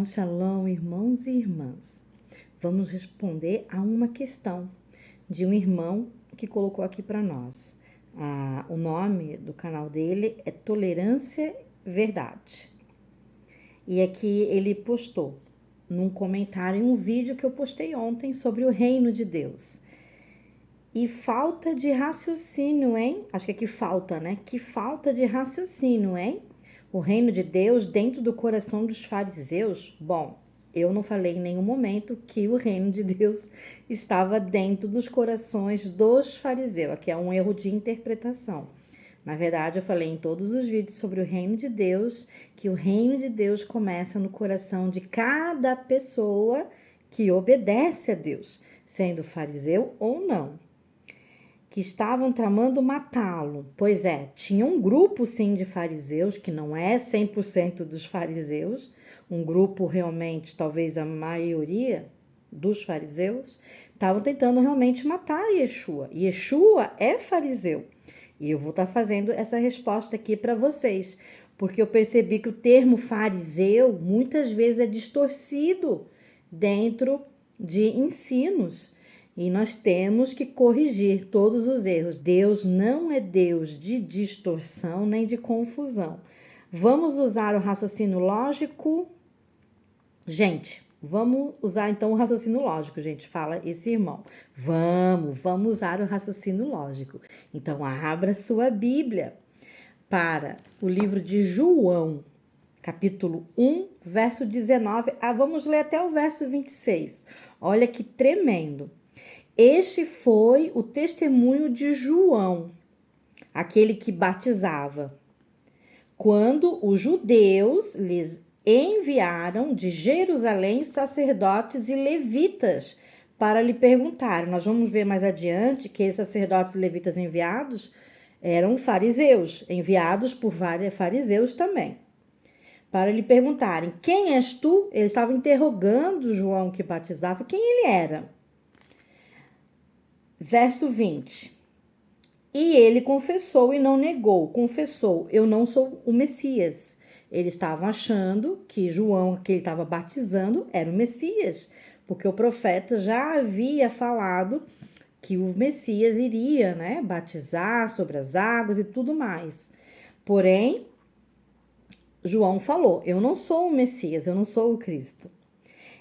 Shalom, irmãos e irmãs. Vamos responder a uma questão de um irmão que colocou aqui para nós. O nome do canal dele é Tolerância Verdade. E aqui ele postou num comentário um vídeo que eu postei ontem sobre o reino de Deus. E falta de raciocínio, hein? Acho que aqui falta, né? Que falta de raciocínio, hein? O reino de Deus dentro do coração dos fariseus? Bom, eu não falei em nenhum momento que o reino de Deus estava dentro dos corações dos fariseus. Aqui é um erro de interpretação. Na verdade, eu falei em todos os vídeos sobre o reino de Deus, que o reino de Deus começa no coração de cada pessoa que obedece a Deus, sendo fariseu ou não. Que estavam tramando matá-lo. Pois é, tinha um grupo sim de fariseus, que não é 100% dos fariseus, um grupo realmente, talvez a maioria dos fariseus, estavam tentando realmente matar Yeshua. Yeshua é fariseu. E eu vou estar fazendo essa resposta aqui para vocês, porque eu percebi que o termo fariseu muitas vezes é distorcido dentro de ensinos. E nós temos que corrigir todos os erros. Deus não é Deus de distorção nem de confusão. Vamos usar o raciocínio lógico? Gente, vamos usar então o raciocínio lógico, gente, fala esse irmão. Vamos usar o raciocínio lógico. Então, abra sua Bíblia para o livro de João, capítulo 1, verso 19. Vamos ler até o verso 26. Olha que tremendo. Este foi o testemunho de João, aquele que batizava, quando os judeus lhes enviaram de Jerusalém sacerdotes e levitas para lhe perguntar. Nós vamos ver mais adiante que esses sacerdotes e levitas enviados eram fariseus, enviados por vários fariseus também, para lhe perguntarem: quem és tu? Eles estavam interrogando João que batizava, quem ele era. Verso 20. E ele confessou e não negou. Confessou: eu não sou o Messias. Eles estavam achando que João, que ele estava batizando, era o Messias, porque o profeta já havia falado que o Messias iria, né, batizar sobre as águas e tudo mais. Porém, João falou: eu não sou o Messias, eu não sou o Cristo.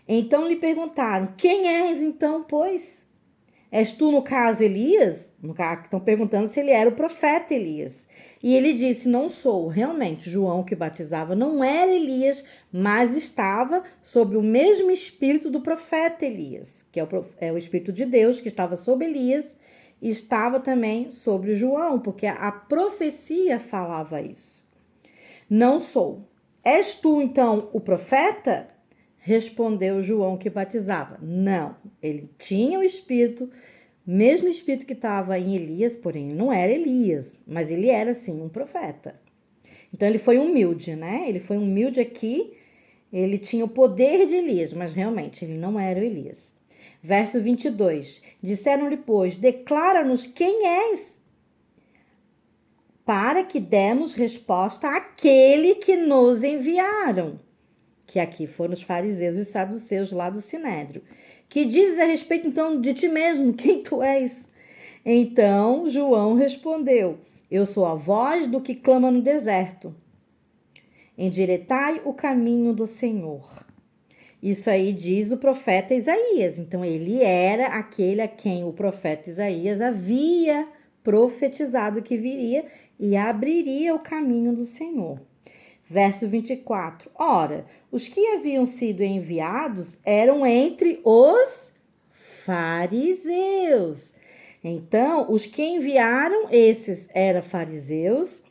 Então lhe perguntaram: quem és então, pois? És tu, no caso, Elias? No caso, estão perguntando se ele era o profeta Elias. E ele disse: não sou. Realmente, João que batizava não era Elias, mas estava sob o mesmo espírito do profeta Elias, que é o espírito de Deus que estava sobre Elias e estava também sobre João, porque a profecia falava isso. Não sou. És tu, então, o profeta? Respondeu João que batizava: não, ele tinha o espírito, mesmo espírito que estava em Elias, porém não era Elias, mas ele era sim um profeta. Então ele foi humilde, né? Ele foi humilde aqui, ele tinha o poder de Elias, mas realmente ele não era o Elias. Verso 22, disseram-lhe, pois, declara-nos quem és, para que demos resposta àquele que nos enviaram. Que aqui foram os fariseus e saduceus lá do Sinédrio. Que dizes a respeito, então, de ti mesmo? Quem tu és? Então, João respondeu: eu sou a voz do que clama no deserto. Endireitai o caminho do Senhor. Isso aí diz o profeta Isaías. Então, ele era aquele a quem o profeta Isaías havia profetizado que viria e abriria o caminho do Senhor. Verso 24. Ora, os que haviam sido enviados eram entre os fariseus. Então, os que enviaram, esses eram fariseus,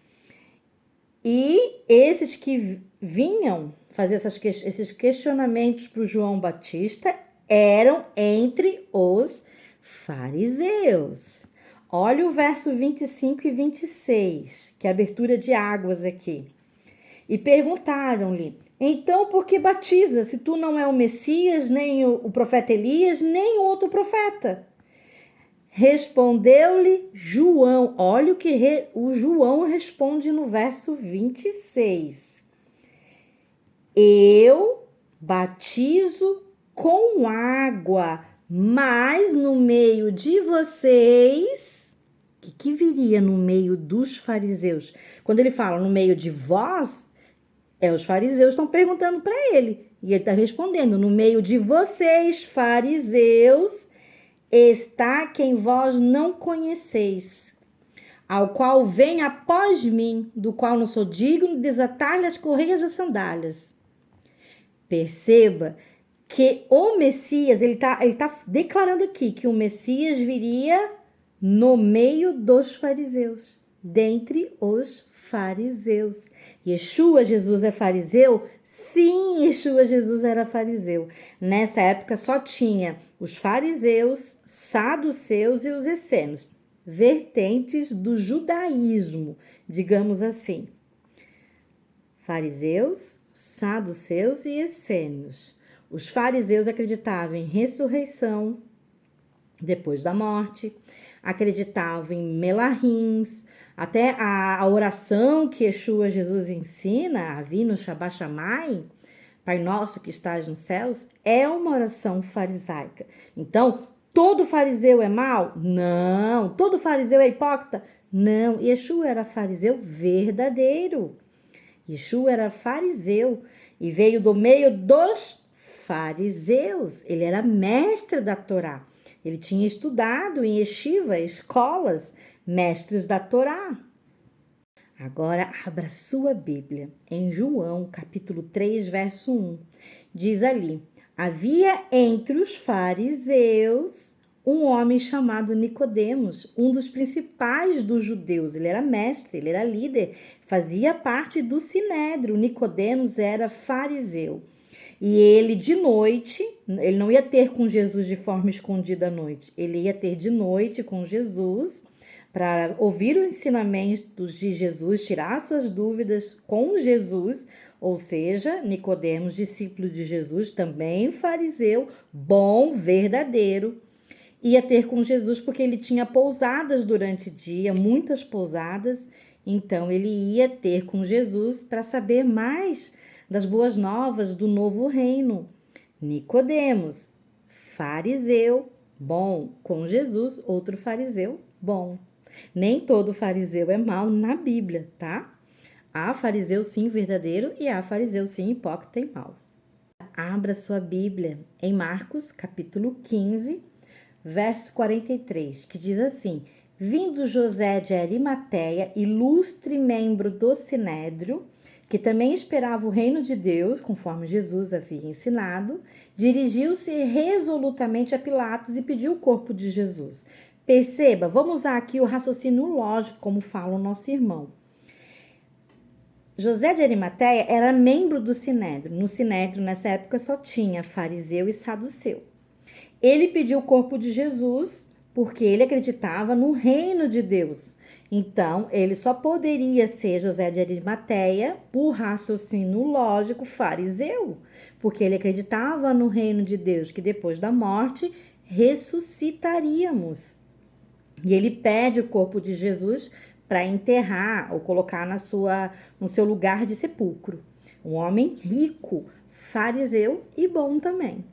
e esses que vinham fazer esses questionamentos para o João Batista eram entre os fariseus. Olha o verso 25 e 26, que é a abertura de águas aqui. E perguntaram-lhe: então por que batiza, se tu não é o Messias, nem o profeta Elias, nem o outro profeta? Respondeu-lhe João. Olha o que o João responde no verso 26. Eu batizo com água, mas no meio de vocês, o que viria no meio dos fariseus? Quando ele fala no meio de vós, os fariseus estão perguntando para ele. E ele está respondendo, no meio de vocês, fariseus, está quem vós não conheceis, ao qual vem após mim, do qual não sou digno de desatar-lhe as correias das sandálias. Perceba que o Messias, ele tá declarando aqui que o Messias viria no meio dos fariseus, dentre os fariseus. Yeshua, Jesus é fariseu? Sim, Yeshua, Jesus era fariseu. Nessa época só tinha os fariseus, saduceus e os essênios, vertentes do judaísmo, digamos assim. Fariseus, saduceus e essênios. Os fariseus acreditavam em ressurreição depois da morte, acreditavam em melahins, até a oração que Yeshua Jesus ensina, Avinu Shabbat Shammai, Pai Nosso que estás nos céus, é uma oração farisaica. Então, todo fariseu é mau? Não. Todo fariseu é hipócrita? Não. Yeshua era fariseu verdadeiro. Yeshua era fariseu e veio do meio dos fariseus. Ele era mestre da Torá. Ele tinha estudado em yeshiva, escolas, mestres da Torá. Agora, abra sua Bíblia em João, capítulo 3, verso 1. Diz ali, havia entre os fariseus um homem chamado Nicodemos, um dos principais dos judeus. Ele era mestre, ele era líder, fazia parte do sinédrio. Nicodemos era fariseu. E ele de noite, ele não ia ter com Jesus de forma escondida à noite, ele ia ter de noite com Jesus para ouvir os ensinamentos de Jesus, tirar suas dúvidas com Jesus, ou seja, Nicodemos, discípulo de Jesus, também fariseu, bom, verdadeiro, ia ter com Jesus porque ele tinha pousadas durante o dia, muitas pousadas, então ele ia ter com Jesus para saber mais das boas novas do novo reino. Nicodemos, fariseu, bom, com Jesus, outro fariseu, bom. Nem todo fariseu é mau na Bíblia, tá? Há fariseu sim verdadeiro e há fariseu sim hipócrita e mau. Abra sua Bíblia em Marcos, capítulo 15, verso 43, que diz assim, vindo José de Arimateia, ilustre membro do Sinédrio, que também esperava o reino de Deus, conforme Jesus havia ensinado, dirigiu-se resolutamente a Pilatos e pediu o corpo de Jesus. Perceba, vamos usar aqui o raciocínio lógico, como fala o nosso irmão. José de Arimateia era membro do Sinédrio. No Sinédrio, nessa época, só tinha fariseu e saduceu. Ele pediu o corpo de Jesus porque ele acreditava no reino de Deus. Então, ele só poderia ser José de Arimateia, por raciocínio lógico, fariseu, porque ele acreditava no reino de Deus, que depois da morte ressuscitaríamos. E ele pede o corpo de Jesus para enterrar ou colocar no seu lugar de sepulcro. Um homem rico, fariseu e bom também.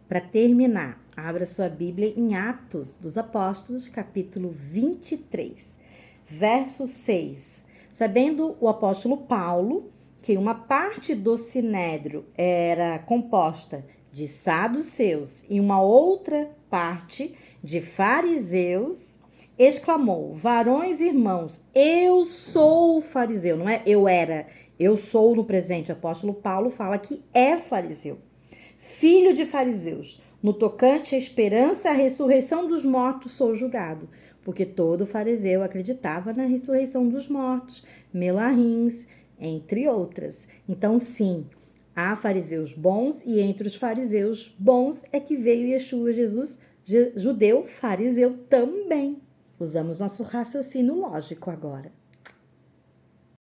Para terminar, abra sua Bíblia em Atos dos Apóstolos, capítulo 23, verso 6. Sabendo o apóstolo Paulo que uma parte do sinédrio era composta de saduceus e uma outra parte de fariseus, exclamou, varões e irmãos, eu sou fariseu, não é eu era, eu sou no presente. O apóstolo Paulo fala que é fariseu. Filho de fariseus, no tocante à esperança e à ressurreição dos mortos sou julgado, porque todo fariseu acreditava na ressurreição dos mortos, melahins, entre outras. Então, sim, há fariseus bons e entre os fariseus bons é que veio Yeshua Jesus, judeu, fariseu também. Usamos nosso raciocínio lógico agora.